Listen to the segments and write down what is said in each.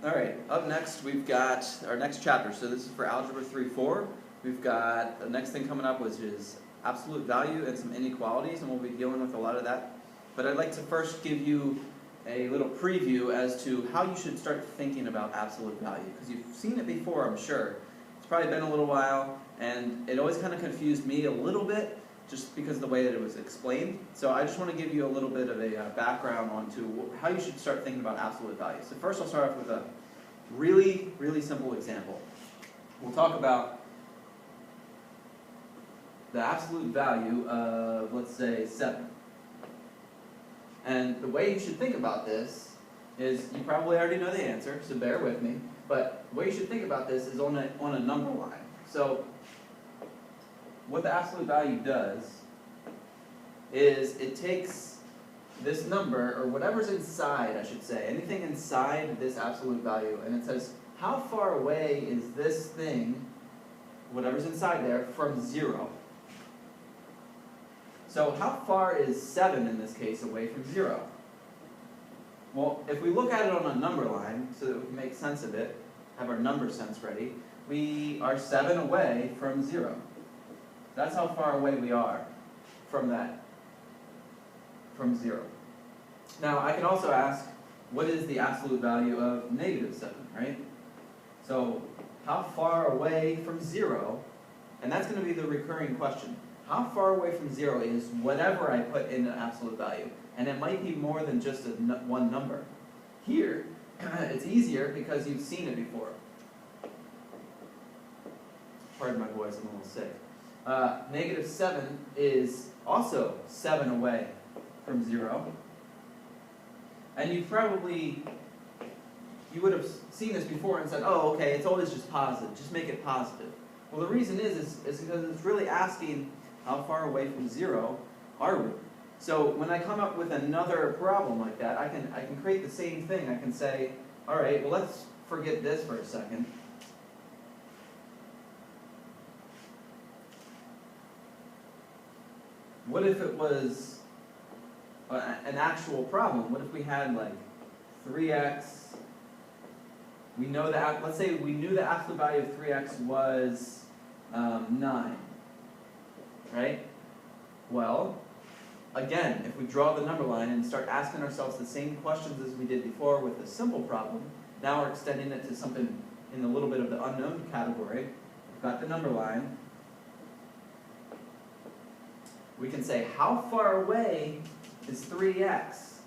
Alright, up next we've got our next chapter. So this is for Algebra 3-4. We've got the next thing coming up, which is absolute value and some inequalities, and we'll be dealing with a lot of that. But I'd like to first give you a little preview as to how you should start thinking about absolute value, because you've seen it before, I'm sure. It's probably been a little while, and it always kind of confused me a little bit, just because of the way that it was explained. So I just want to give you a little bit of a background onto how you should start thinking about absolute value. So first I'll start off with a really, really simple example. We'll talk about the absolute value of, let's say, 7. And the way you should think about this is, you probably already know the answer, so bear with me, but the way you should think about this is on a number line. So what the absolute value does is it takes this number, or whatever's inside, I should say, anything inside this absolute value, and it says, how far away is this thing, whatever's inside there, from 0? So how far is 7 in this case away from 0? Well, if we look at it on a number line, so that we can make sense of it, have our number sense ready, we are 7 away from 0. That's how far away we are from that, from 0. Now, I can also ask, what is the absolute value of -7, right? So, how far away from 0, and that's going to be the recurring question. How far away from 0 is whatever I put in an absolute value, and it might be more than just one number. Here, it's easier because you've seen it before. Pardon my voice, I'm a little sick. -7 is also 7 away from 0. And you would have seen this before and said, oh, okay, it's always just positive, just make it positive. Well, the reason is because it's really asking how far away from 0 are we. So when I come up with another problem like that, I can create the same thing. I can say, all right, well, let's forget this for a second. What if it was an actual problem? What if we had like 3x, we know that, let's say we knew the absolute value of 3x was 9, right? Well, again, if we draw the number line and start asking ourselves the same questions as we did before with a simple problem, now we're extending it to something in a little bit of the unknown category. We've got the number line. We can say, how far away is 3x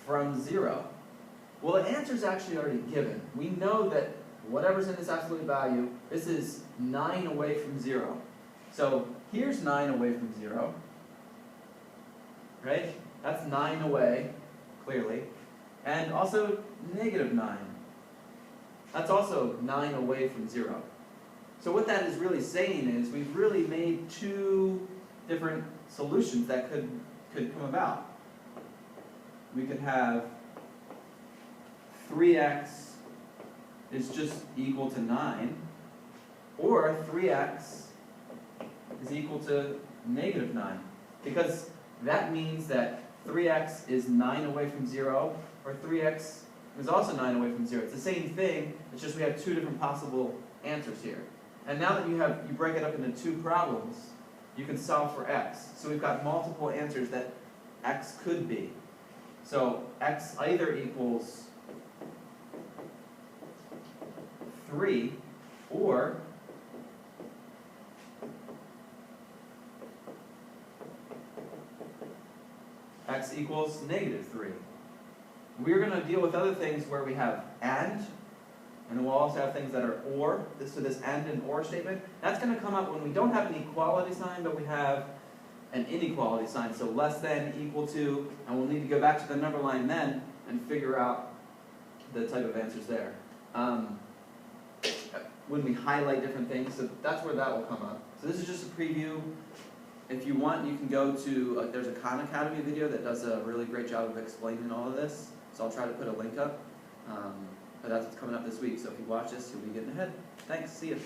from 0? Well, the answer is actually already given. We know that whatever's in this absolute value, this is 9 away from 0. So here's 9 away from 0, right? That's 9 away, clearly. And also -9. That's also 9 away from 0. So what that is really saying is we've really made two different solutions that could come about. We could have 3x is just equal to 9, or 3x is equal to -9, because that means that 3x is 9 away from 0, or 3x is also 9 away from 0. It's the same thing, it's just we have two different possible answers here. And now that you break it up into two problems, you can solve for x. So we've got multiple answers that x could be. So x either equals 3, or x equals -3. We're going to deal with other things where we have and we'll also have things that are or. So this and or statement, that's going to come up when we don't have an equality sign, but we have an inequality sign. So less than, equal to, and we'll need to go back to the number line then and figure out the type of answers there. When we highlight different things, so that's where that will come up. So this is just a preview. If you want, you can go to, there's a Khan Academy video that does a really great job of explaining all of this. So I'll try to put a link up. But that's what's coming up this week. So if you watch this, you'll be getting ahead. Thanks. See you.